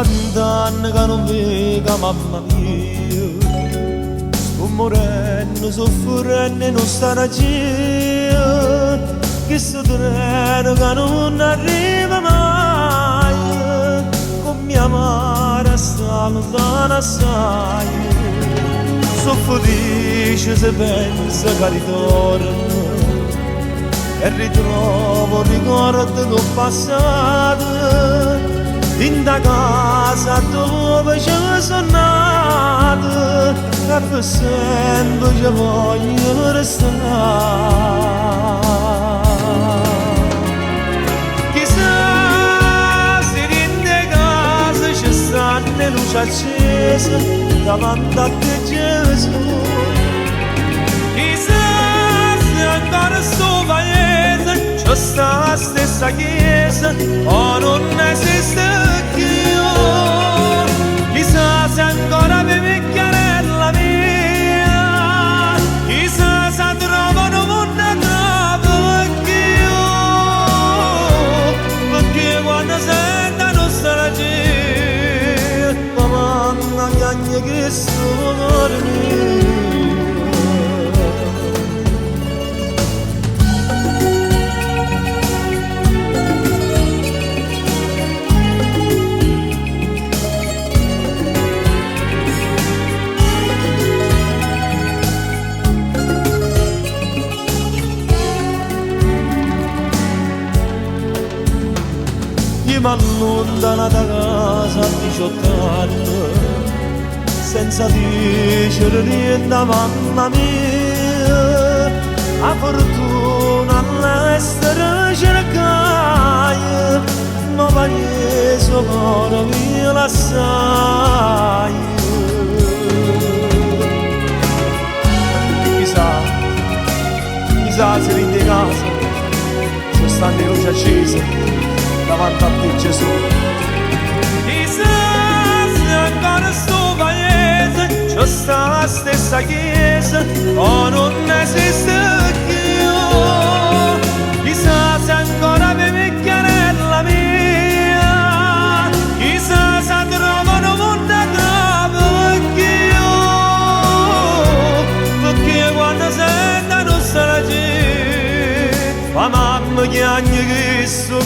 tant'anni che non vedo mamma mia, sto morendo, soffrendo e non sta ragione, che sto treno che non arriva mai, con mia madre sta lontana assai, sono felice se penso che ritorno e ritrovo il ricordo del passato in da casa dove ci sono nato e per sempre ci voglio restare. Chissà se in te casa ci stanno luci accese davanti a te Gesù, chissà se ancora sto paese c'è sta la stessa chiesa o non esiste più, chissà se ancora bevi chiarella mia, chissà se trovano mondo dopo più, perché quando sentono sta gente ma mamma piagne che sto dormendo. Io mi allontano da casa a 18 anni senza dicere niente a mamma mia, a fortuna all'estero cercai ma paese ora mi lasciai. Chissà se in casa sono state luci accese davanti a te Gesù, chissà se ancora sto paese c'è sta la stessa chiesa o non esiste più, chissà se ancora bevi chiarella mia, chissà se trovano mondo dopo più, perché quando sentono sta gente ma mamma chiagna che sto